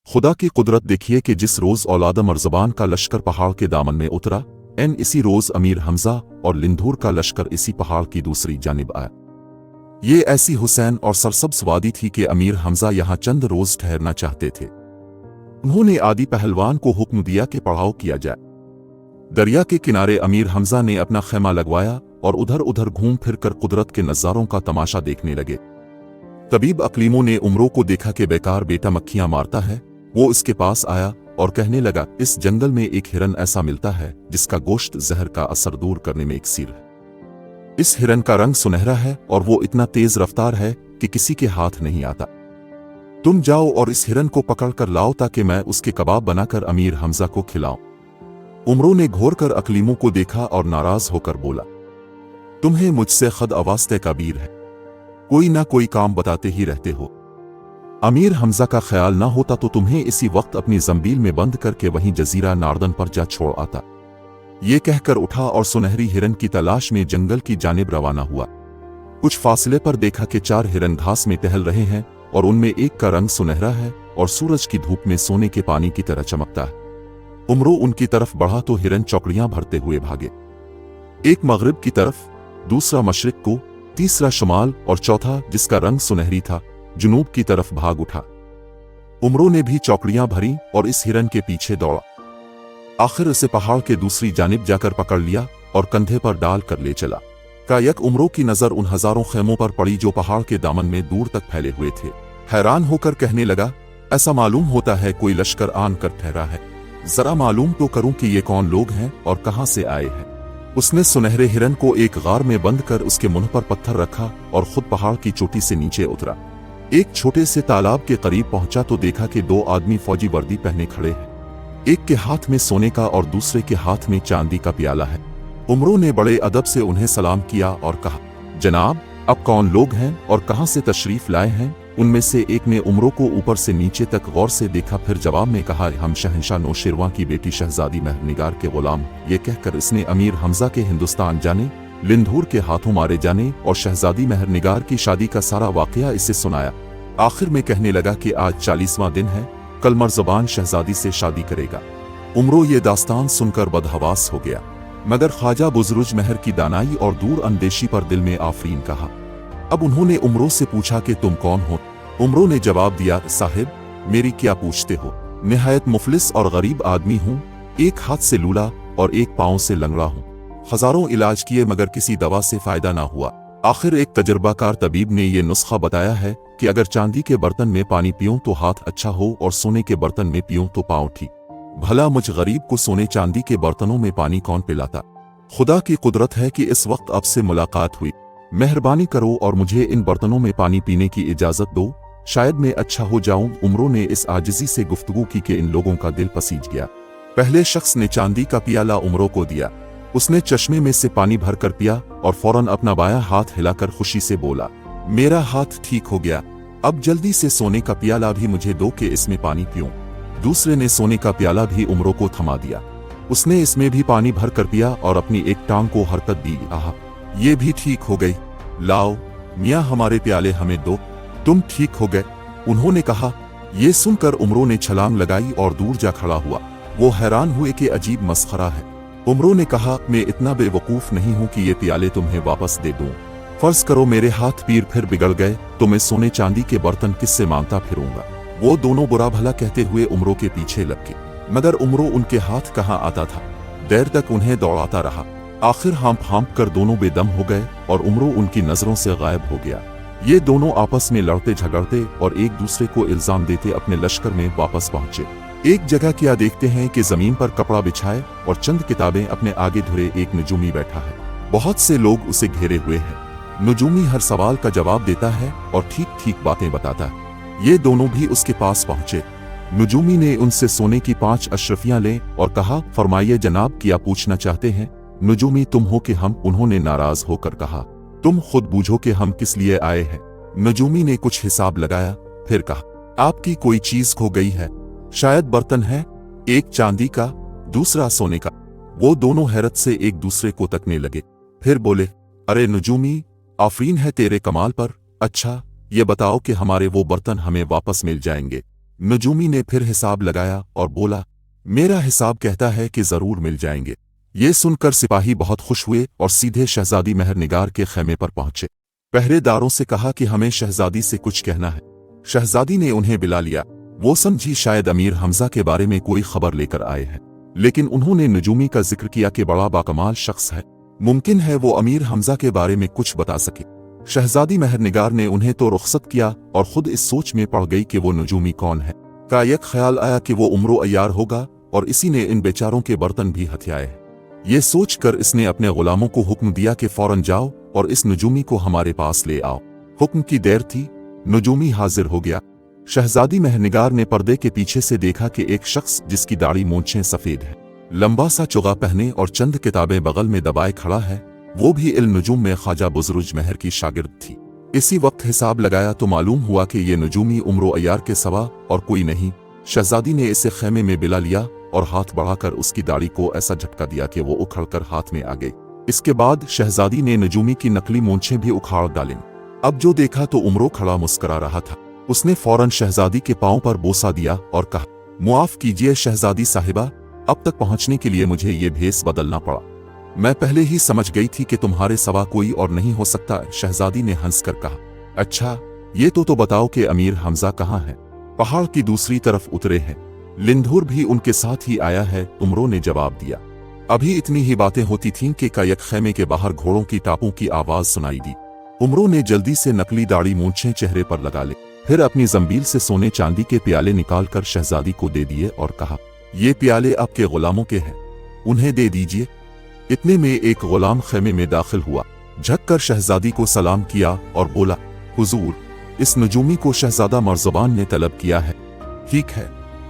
खुदा की कुदरत देखिए कि जिस रोज औलाद मरज़बान का लश्कर पहाड़ के दामन में उतरा, इसी रोज अमीर हमजा और लिंधूर का लश्कर इसी पहाड़ की दूसरी जानिब आया। ये ऐसी हुसैन और सरसब्ज़ वादी थी कि अमीर हमजा यहाँ चंद रोज ठहरना चाहते थे। उन्होंने आदि पहलवान को हुक्म दिया कि पड़ाव किया जाए। दरिया के किनारे अमीर हमजा ने अपना खैमा लगवाया और उधर उधर घूम फिर कर कुदरत के नज़ारों का तमाशा देखने लगे। तबीब अकलीमों ने उमरों को देखा कि बेकार बेटा मक्खियां मारता है। वो इसके पास आया और कहने लगा, इस जंगल में एक हिरन ऐसा मिलता है जिसका गोश्त जहर का असर दूर करने में इकसीर है। इस हिरन का रंग सुनहरा है और वो इतना तेज रफ्तार है कि किसी के हाथ नहीं आता। तुम जाओ और इस हिरन को पकड़ कर लाओ ताकि मैं उसके कबाब बनाकर अमीर हमजा को खिलाऊं। उमरों ने घोर कर अकलीमों को देखा और नाराज होकर बोला, तुम्हें मुझसे खद अवास्ते कबीर है, कोई ना कोई काम बताते ही रहते हो। अमीर हमजा का ख्याल ना होता तो तुम्हें इसी वक्त अपनी जंबील में बंद करके वहीं जजीरा नार्दन पर जा छोड़ आता। ये कहकर उठा और सुनहरी हिरन की तलाश में जंगल की जानिब रवाना हुआ। कुछ फासले पर देखा कि 4 हिरन घास में टहल रहे हैं और उनमें एक का रंग सुनहरा है और सूरज की धूप में सोने के पानी की तरह चमकता है। उमरों उनकी तरफ बढ़ा तो हिरन चौकड़ियां भरते हुए भागे। एक मगरिब की तरफ, दूसरा मशरिक को, तीसरा शुमाल और चौथा, जिसका रंग सुनहरी था, जुनूब की तरफ भाग उठा। उमरों ने भी चौकड़ियां भरी और इस हिरन के पीछे दौड़ा। आखिर उसे पहाड़ के दूसरी जानिब जाकर पकड़ लिया और कंधे पर डाल कर ले चला। कायक उमरों की नजर उन हजारों खेमों पर पड़ी जो पहाड़ के दामन में दूर तक फैले हुए थे। हैरान होकर कहने लगा, ऐसा मालूम होता है कोई लश्कर आन कर ठहरा है। जरा मालूम तो करूं कि ये कौन लोग हैं और कहां से आए हैं। उसने सुनहरे हिरन को एक गार में बंद कर उसके मुंह पर पत्थर रखा और खुद पहाड़ की चोटी से नीचे उतरा। एक छोटे से तालाब के करीब पहुंचा तो देखा कि 2 आदमी फौजी वर्दी पहने खड़े हैं। एक के हाथ में सोने का और दूसरे के हाथ में चांदी का प्याला है। उमरों ने बड़े अदब से उन्हें सलाम किया और कहा, जनाब, अब कौन लोग हैं और कहां से तशरीफ लाए हैं। उनमें से एक ने उमरों को ऊपर से नीचे तक गौर से देखा, फिर जवाब में कहा, हम शहंशाह नौशेरवां की बेटी शहजादी महरनिगार के गुलाम। ये कहकर इसने अमीर हमजा के हिंदुस्तान जाने, लिंधूर के हाथों मारे जाने और शहजादी महरनिगार की शादी का सारा वाकया इसे सुनाया। आखिर में कहने लगा कि आज 40वां दिन है, कल मरज़बान शहजादी से शादी करेगा। उमरों ये दास्तान सुनकर बदहवास हो गया, मगर ख्वाजा बुज़रुज महर की दानाई और दूर अंदेशी पर दिल में आफरीन कहा। अब उन्होंने उमरों से पूछा कि तुम कौन हो। उमरों ने जवाब दिया, साहिब, मेरी क्या पूछते हो, निहायत मुफलिस और गरीब आदमी हूँ, एक हाथ से लूला और एक पाँव से लंगड़ा हूँ। हजारों इलाज किए मगर किसी दवा से फायदा ना हुआ। आखिर एक तजर्बाकार तबीब ने यह नुस्खा बताया है कि अगर चांदी के बर्तन में पानी पीऊं तो हाथ अच्छा हो और सोने के बर्तन में पीऊं तो पाँव ठीक। भला मुझ गरीब को सोने चांदी के बर्तनों में पानी कौन पिलाता। खुदा की कुदरत है कि इस वक्त आपसे मुलाकात हुई। मेहरबानी करो और मुझे इन बर्तनों में पानी पीने की इजाजत दो, शायद मैं अच्छा हो जाऊं। उमरों ने इस आजिजी से गुफ्तगू की कि इन लोगों का दिल पसीज गया। पहले शख्स ने चांदी का पियाला उमरों को दिया। उसने चश्मे में से पानी भरकर पिया और फौरन अपना बायां हाथ हिलाकर खुशी से बोला, मेरा हाथ ठीक हो गया, अब जल्दी से सोने का प्याला भी मुझे दो कि इसमें पानी पीऊं। दूसरे ने सोने का प्याला भी उमरों को थमा दिया। उसने इसमें भी पानी भर कर पिया और अपनी एक टांग को हरकत दी। आहा, ये भी ठीक हो गई, लाओ मियाँ हमारे प्याले हमें दो, तुम ठीक हो गए। उन्होंने कहा। ये सुनकर उमरों ने छलांग लगाई और दूर जा खड़ा हुआ। वो हैरान हुए कि अजीब मस्खरा है। उमरों ने कहा, मैं इतना बेवकूफ नहीं हूं कि ये प्याले तुम्हें वापस दे दूं। फर्ज करो मेरे हाथ पीर फिर बिगड़ गए तो मैं सोने चांदी के बर्तन किससे मांगता फिरूंगा। वो दोनों बुरा भला कहते हुए उमरों के पीछे लग गए, मगर उमरों उनके हाथ कहाँ आता था। देर तक उन्हें दौड़ाता रहा। आखिर हाँप हाँप कर दोनों बेदम हो गए और उमरों उनकी नजरों से गायब हो गया। ये दोनों आपस में लड़ते झगड़ते और एक दूसरे को इल्जाम देते अपने लश्कर में वापस पहुंचे। एक जगह क्या देखते हैं कि जमीन पर कपड़ा बिछाए और चंद किताबें अपने आगे धुरे एक नजूमी बैठा है। बहुत से लोग उसे घेरे हुए हैं। नजूमी हर सवाल का जवाब देता है और ठीक ठीक बातें बताता है। ये दोनों भी उसके पास पहुंचे। नजूमी ने उनसे सोने की 5 अशरफियां ले और कहा, फरमाइए जनाब, क्या पूछना चाहते हैं। नजूमी, तुम हो कि हम। उन्होंने नाराज होकर कहा, तुम खुद बूझो कि हम किस लिए आए हैं। नजूमी ने कुछ हिसाब लगाया, फिर कहा, आपकी कोई चीज खो गई है, शायद बर्तन है, एक चांदी का, दूसरा सोने का। वो दोनों हैरत से एक दूसरे को तकने लगे। फिर बोले, अरे नजूमी, आफरीन है तेरे कमाल पर। अच्छा, ये बताओ कि हमारे वो बर्तन हमें वापस मिल जाएंगे। नजूमी ने फिर हिसाब लगाया और बोला, मेरा हिसाब कहता है कि जरूर मिल जाएंगे। ये सुनकर सिपाही बहुत खुश हुए और सीधे शहजादी मेहरनिगार के खेमे पर पहुंचे। पहरेदारों से कहा कि हमें शहजादी से कुछ कहना है। शहजादी ने उन्हें बुला लिया। वो समझी शायद अमीर हमजा के बारे में कोई खबर लेकर आए हैं, लेकिन उन्होंने नजूमी का जिक्र किया कि बड़ा बाकमाल शख्स है, मुमकिन है वो अमीर हमजा के बारे में कुछ बता सके। शहजादी मेहरनिगार ने उन्हें तो रुखसत किया और खुद इस सोच में पड़ गई कि वो नजूमी कौन है। का एक ख्याल आया कि वो उम्रो अय्यार होगा और इसी ने इन बेचारों के बर्तन भी हथियाए हैं। ये सोचकर इसने अपने गुलामों को हुक्म दिया कि फौरन जाओ और इस नजूमी को हमारे पास ले आओ। हुक्म की देर थी, नजूमी हाजिर हो गया। शहजादी मेहरनिगार ने पर्दे के पीछे से देखा कि एक शख्स जिसकी दाढ़ी मूंछें सफेद है, लंबा सा चुगा पहने और चंद किताबें बगल में दबाए खड़ा है, वो भी इल नजूम में ख्वाजा बुज़रुज महर की शागिर्द थी। इसी वक्त हिसाब लगाया तो मालूम हुआ कि ये नजूमी उम्रो अय्यार के सवा और कोई नहीं। शहजादी ने इसे खेमे में बिला लिया और हाथ बढ़ाकर उसकी दाढ़ी को ऐसा झटका दिया कि वो उखड़कर हाथ में आ गई। इसके बाद शहजादी ने नजूमी की नकली मूंछें भी उखाड़ डालीं। अब जो देखा तो उम्रो खड़ा मुस्करा रहा था। उसने फौरन शहजादी के पांव पर बोसा दिया और कहा, मुआफ कीजिए शहजादी साहिबा, अब तक पहुंचने के लिए मुझे ये भेस बदलना पड़ा। मैं पहले ही समझ गई थी कि तुम्हारे सवा कोई और नहीं हो सकता। शहजादी ने हंसकर कहा, अच्छा ये तो बताओ कि अमीर हमजा कहाँ है? पहाड़ की दूसरी तरफ उतरे हैं, लिंधुर भी उनके साथ ही आया है, उम्रो ने जवाब दिया। अभी इतनी ही बातें होती थीं कि कायक खेमे के बाहर घोड़ों की टापों की आवाज सुनाई दी। उम्रो ने जल्दी से नकली दाढ़ी मूंछें चेहरे पर लगा ले, फिर अपनी जंबील से सोने चांदी के प्याले निकालकर शहजादी को दे दिए और कहा, ये प्याले आपके गुलामों के हैं, उन्हें दे दीजिए। इतने में एक गुलाम खेमे में दाखिल हुआ, झुककर शहजादी को सलाम किया और बोला, हुजूर, इस नजूमी को शहजादा मर्ज़बान ने तलब किया है। ठीक है,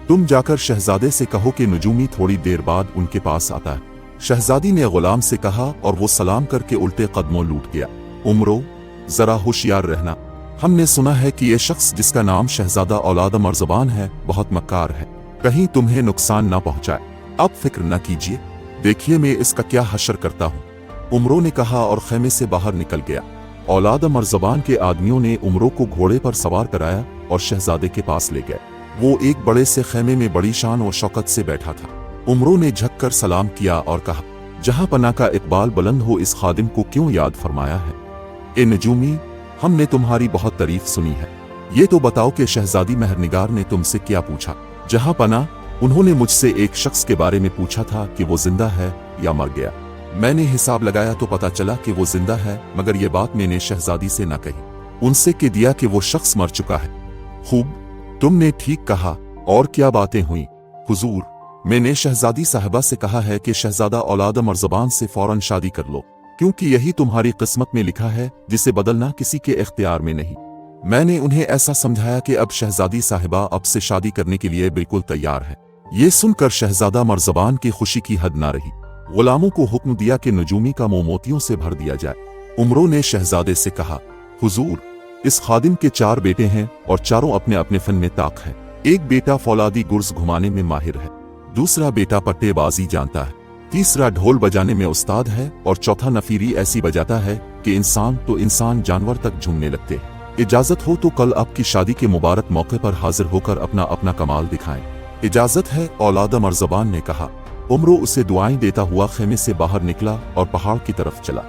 तुम जाकर शहजादे से कहो कि नजूमी थोड़ी देर बाद उनके पास आता है। शहजादी ने गुलाम से कहा और वो सलाम करके उल्टे कदमों लूट गया। उम्रो, जरा होशियार रहना, हमने सुना है कि ये शख्स जिसका नाम शहजादा औलाद मर्ज़बान है बहुत मक्कार है, कहीं तुम्हें नुकसान ना पहुंचाए। अब फिक्र न कीजिए, देखिए मैं इसका क्या हशर करता हूँ। उम्रो ने कहा और खेमे से बाहर निकल गया। औलाद मर्ज़बान के आदमियों ने उम्रो को घोड़े पर सवार कराया और शहजादे के पास ले गए। वो एक बड़े से खेमे में बड़ी शान और शौकत से बैठा था। उम्रो ने झुककर सलाम किया और कहा, जहां पना का इकबाल बुलंद हो, इस खादिम को क्यों याद फरमाया है? ए नजूमी, हमने तुम्हारी बहुत तारीफ सुनी है, ये तो बताओ कि शहजादी मेहरनिगार ने तुमसे क्या पूछा? जहां पना, उन्होंने मुझसे एक शख्स के बारे में पूछा था कि वो जिंदा है या मर गया। मैंने हिसाब लगाया तो पता चला कि वो जिंदा है, मगर ये बात मैंने शहजादी से न कही, उनसे कह दिया कि वो शख्स मर चुका है। खूब, तुमने ठीक कहा, और क्या बातें हुई? हुजूर, मैंने शहजादी साहिबा से कहा है कि शहजादा औलाद मर्ज़बान से फौरन शादी कर लो, क्योंकि यही तुम्हारी किस्मत में लिखा है, जिसे बदलना किसी के इख्तियार में नहीं। मैंने उन्हें ऐसा समझाया कि अब शहजादी साहिबा अब से शादी करने के लिए बिल्कुल तैयार है। ये सुनकर शहजादा मर्ज़बान की खुशी की हद न रही। गुलामों को हुक्म दिया कि नजूमी का मुंह मोतियों से भर दिया जाए। उम्रो ने शहजादे से कहा, हुजूर, इस खादिम के 4 बेटे हैं और चारों अपने अपने फन में ताक है। एक बेटा फौलादी गुर्ज घुमाने में माहिर है, दूसरा बेटा पट्टेबाजी जानता है, तीसरा ढोल बजाने में उस्ताद है और चौथा नफीरी ऐसी बजाता है कि इंसान जानवर तक झूमने लगते हैं। इजाजत हो तो कल आपकी शादी के मुबारक मौके पर हाजिर होकर अपना अपना कमाल दिखाएं। इजाजत है, औलाद मर्ज़बान ने कहा। उम्रो उसे दुआएं देता हुआ खेमे से बाहर निकला और पहाड़ की तरफ चला।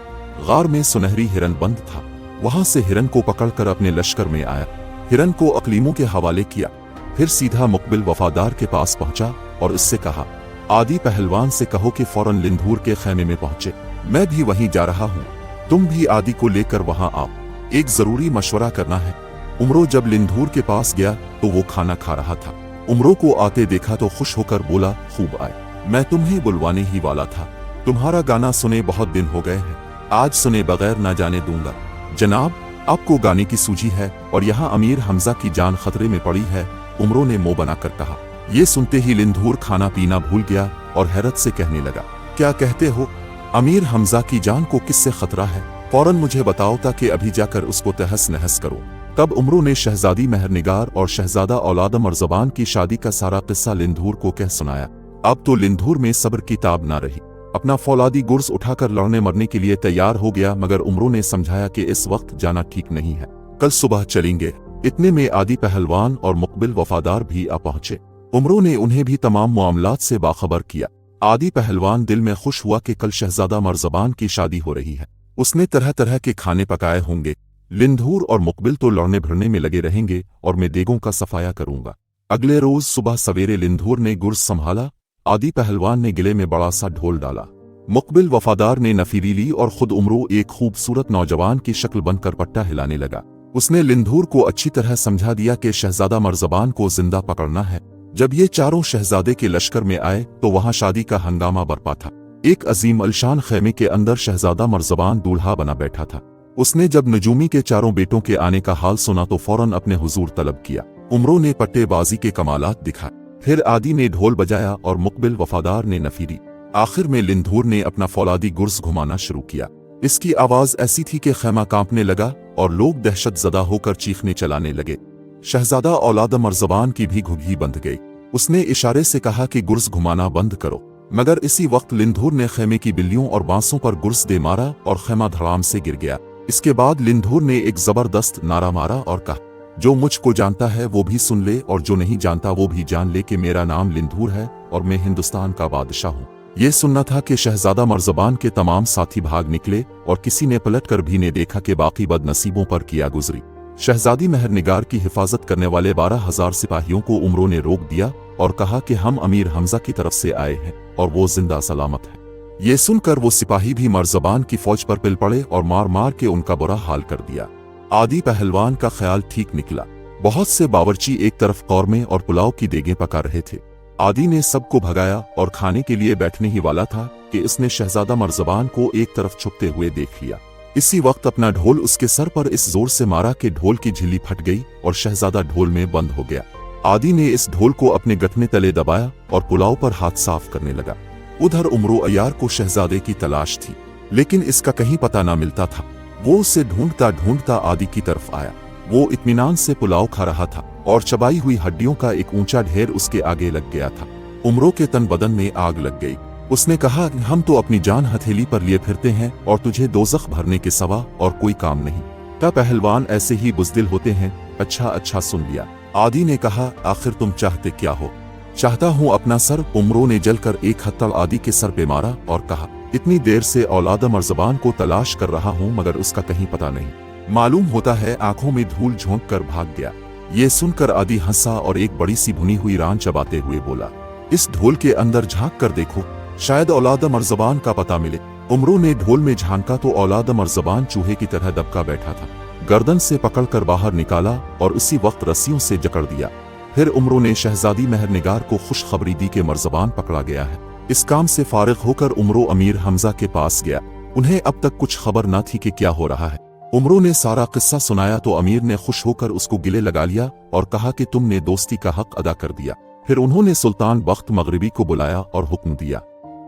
गार में सुनहरी हिरन बंद था, वहां से हिरन को पकड़कर अपने लश्कर में आया। हिरन को अकलीमों के हवाले किया, फिर सीधा मुकबिल वफादार के पास पहुंचा और इससे कहा, आदि पहलवान से कहो कि फौरन लिंधूर के खेमे में पहुंचे, मैं भी वहीं जा रहा हूँ, तुम भी आदि को लेकर वहां आओ, एक जरूरी मशवरा करना है। उम्रो जब लिंधूर के पास गया तो वो खाना खा रहा था। उम्रो को आते देखा तो खुश होकर बोला, खूब आए, मैं तुम्हें बुलवाने ही वाला था, तुम्हारा गाना सुने बहुत दिन हो गए हैं, आज सुने बगैर ना जाने दूंगा। जनाब, आपको गाने की सूझी है और यहाँ अमीर हमजा की जान खतरे में पड़ी है, उम्रो ने मुंह बनाकर कहा। ये सुनते ही लिंधूर खाना पीना भूल गया और हैरत से कहने लगा, क्या कहते हो? अमीर हमजा की जान को किससे खतरा है? फौरन मुझे बताओ ताकि अभी जाकर उसको तहस नहस करो। तब उम्रो ने शहजादी मेहरनिगार और शहजादा औलाद मर्ज़बान की शादी का सारा किस्सा लिंधूर को कह सुनाया। अब तो लिंधूर में सब्र की ताब ना रही, अपना फौलादी गुर्ज उठाकर लड़ने मरने के लिए तैयार हो गया, मगर उम्रो ने समझाया कि इस वक्त जाना ठीक नहीं है, कल सुबह चलेंगे। इतने में आदि पहलवान और मुकबिल वफादार भी आ पहुंचे। उमरों ने उन्हें भी तमाम मामलात से बाखबर किया। आदि पहलवान दिल में खुश हुआ कि कल शहजादा मर्ज़बान की शादी हो रही है। उसने तरह तरह के खाने पकाए होंगे। लिंधूर और मुकबिल तो लड़ने भिड़ने में लगे रहेंगे और मैं देगों का सफाया करूंगा। अगले रोज सुबह सवेरे लिंधूर ने गुर्ज संभाला, आदि पहलवान ने गिले में बड़ा सा ढोल डाला। मुकबिल वफादार ने नफीरी ली और खुद उमरो एक खूबसूरत नौजवान की शक्ल बनकर पट्टा हिलाने लगा। उसने लिंधूर को अच्छी तरह समझा दिया कि शहजादा मर्ज़बान को जिंदा पकड़ना है। जब ये चारों शहजादे के लश्कर में आए तो वहां शादी का हंगामा बरपा था। एक अजीम अलशान खेमे के अंदर शहजादा मर्ज़बान दूल्हा बना बैठा था। उसने जब नजूमी के चारों बेटों के आने का हाल सुना तो फौरन अपने हुजूर तलब किया। उमरों ने पट्टेबाजी के कमालात दिखाए, फिर आदि ने ढोल बजाया और मुकबिल वफादार ने नफीरी। आखिर में लिंधूर ने अपना फौलादी गुर्ज घुमाना शुरू किया। इसकी आवाज ऐसी थी कि खेमा कांपने लगा और लोग दहशत ज़दा होकर चीखने चलाने लगे। शहजादा औलाद मर्ज़बान की भी घुघी बंध गई। उसने इशारे से कहा कि गुर्ज घुमाना बंद करो, मगर इसी वक्त लिंधूर ने खेमे की बिल्लियों और बांसों पर गुर्ज दे मारा और खेमा धड़ाम से गिर गया। इसके बाद लिंधूर ने एक जबरदस्त नारा मारा और कहा, जो मुझको जानता है वो भी सुन ले और जो नहीं जानता वो भी जान ले कि मेरा नाम लिंधूर है और मैं हिंदुस्तान का बादशाह हूँ। ये सुनना था कि शहजादा मर्ज़बान के तमाम साथी भाग निकले और किसी ने पलट कर भी ने देखा कि बाकी बदनसीबों पर किया गुजरी। शहजादी मेहरनिगार की हिफाजत करने वाले 12,000 सिपाहियों को उमरों ने रोक दिया और कहा कि हम अमीर हमजा की तरफ से आए हैं और वो जिंदा सलामत है। ये सुनकर वो सिपाही भी मर्ज़बान की फौज पर पिल पड़े और मार मार के उनका बुरा हाल कर दिया। आदि पहलवान का ख्याल ठीक निकला। बहुत से बावर्ची एक तरफ कौरमे और पुलाव की देगें पका रहे थे। आदि ने सबको भगाया और खाने के लिए बैठने ही वाला था कि इसने शहजादा मर्ज़बान को एक तरफ छुपते हुए देख लिया। इसी वक्त अपना ढोल उसके सर पर इस जोर से मारा कि ढोल की झिल्ली फट गई और शहजादा ढोल में बंद हो गया। आदि ने इस ढोल को अपने गठने तले दबाया और पुलाव पर हाथ साफ करने लगा। उधर उमरो अयार को शहजादे की तलाश थी, लेकिन इसका कहीं पता न मिलता था। वो उसे ढूंढता ढूंढता आदि की तरफ आया। वो इत्मीनान से पुलाव खा रहा था और चबाई हुई हड्डियों का एक ऊंचा ढेर उसके आगे लग गया था। उमरो के तन बदन में आग लग गई। उसने कहा, हम तो अपनी जान हथेली पर लिए फिरते हैं और तुझे दोज़ख भरने के सिवा और कोई काम नहीं। क्या पहलवान ऐसे ही बुज़दिल होते हैं? अच्छा सुन लिया। आदि ने कहा, आखिर तुम चाहते क्या हो? चाहता हूँ अपना सर। उमरो ने जलकर एक हत्था आदि के सर पे मारा और कहा, इतनी देर से औलाद मर्ज़बान को तलाश कर रहा हूँ मगर उसका कहीं पता नहीं। मालूम होता है आंखों में धूल झोंक कर भाग गया। ये सुनकर आदि हंसा और एक बड़ी सी भुनी हुई रान चबाते हुए बोला, इस ढोल के अंदर झांक कर देखो, शायद औलाद मर्ज़बान का पता मिले। उमरो ने ढोल में झांका तो औलाद मर्ज़बान चूहे की तरह दबका बैठा था। गर्दन से पकड़कर बाहर निकाला और उसी वक्त रस्सियों से जकड़ दिया। फिर उमरो ने शहजादी मेहरनिगार को खुशखबरी दी कि मर्ज़बान पकड़ा गया है। इस काम से फारिग होकर उमरो अमीर हमजा के पास गया। उन्हें अब तक कुछ खबर न थी कि क्या हो रहा है। उमरो ने सारा किस्सा सुनाया तो अमीर ने खुश होकर उसको गिले लगा लिया और कहा कि तुमने दोस्ती का हक अदा कर दिया। फिर उन्होंने सुल्तान बख्त मगरिबी को बुलाया और हुक्म दिया,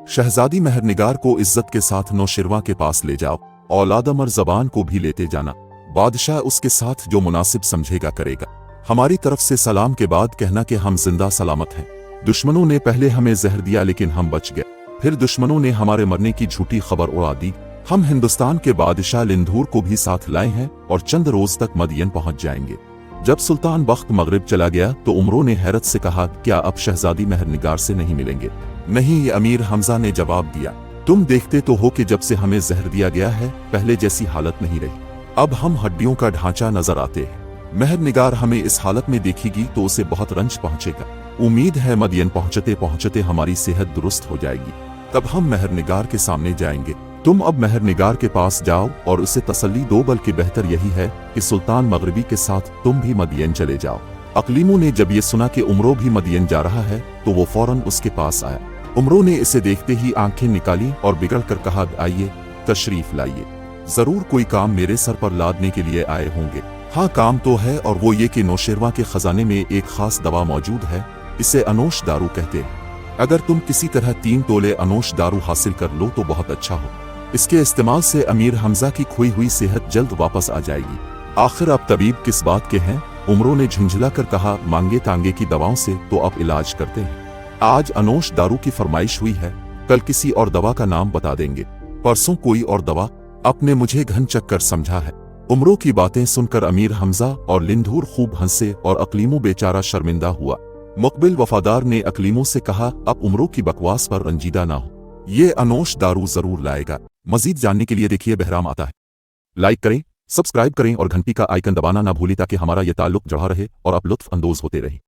शहजादी मेहरनिगार को इज्जत के साथ नौशिरवा के पास ले जाओ, औलाद मर्ज़बान को भी लेते जाना। बादशाह उसके साथ जो मुनासिब समझेगा करेगा। हमारी तरफ से सलाम के बाद कहना कि हम जिंदा सलामत हैं। दुश्मनों ने पहले हमें जहर दिया लेकिन हम बच गए। फिर दुश्मनों ने हमारे मरने की झूठी खबर उड़ा दी। हम हिंदुस्तान के बादशाह लिंधूर को भी साथ लाए हैं और चंद रोज तक मदियन पहुंच जाएंगे। जब सुल्तान बख्त मगरिब चला गया तो उमरो ने हैरत से कहा, क्या अब शहजादी मेहरनिगार से नहीं मिलेंगे? नहीं, ये अमीर हमजा ने जवाब दिया, तुम देखते तो हो कि जब से हमें जहर दिया गया है पहले जैसी हालत नहीं रही। अब हम हड्डियों का ढांचा नजर आते हैं। मेहरनिगार हमें इस हालत में देखेगी तो उसे बहुत रंज पहुंचेगा। उम्मीद है मदियन पहुंचते पहुंचते हमारी सेहत दुरुस्त हो जाएगी, तब हम मेहरनिगार के सामने जाएंगे। तुम अब मेहरनिगार के पास जाओ और उसे तसल्ली दो, बल्कि बेहतर यही है कि सुल्तान मगरिबी के साथ तुम भी मदियन चले जाओ। अकलीमों ने जब ये सुना कि उमरो भी मदियन जा रहा है तो वो फौरन उसके पास आया। उमरो ने इसे देखते ही आंखें निकाली और बिगड़ कर कहा, आइए तशरीफ लाइए, जरूर कोई काम मेरे सर पर लादने के लिए आए होंगे। हाँ, काम तो है, और वो ये कि नौशेरवा के खजाने में एक खास दवा मौजूद है, इसे अनोश दारू कहते हैं। अगर तुम किसी तरह 3 तोले अनोश दारू हासिल कर लो तो बहुत अच्छा हो। इसके इस्तेमाल से अमीर हमजा की खोई हुई सेहत जल्द वापस आ जाएगी। आखिर अब तबीब किस बात के हैं? उमरो ने झुंझला कर कहा, मांगे तांगे की दवाओं से तो अब इलाज करते हैं। आज अनोश दारू की फरमाइश हुई है, कल किसी और दवा का नाम बता देंगे, परसों कोई और दवा। आपने मुझे घन चक्कर समझा है। उमरों की बातें सुनकर अमीर हमजा और लिंधूर खूब हंसे और अकलीमों बेचारा शर्मिंदा हुआ। मुकबिल वफादार ने अकलीमों से कहा, अब उमरों की बकवास पर रंजीदा ना हो, ये अनोश दारू जरूर लाएगा। मजीद जानने के लिए देखिए बहराम आता है। लाइक करें, सब्सक्राइब करें और घंटी का आइकन दबाना ना भूलें ताकि हमारा ये ताल्लुक जड़ा रहे और आप लुत्फ अंदोज होते रहें।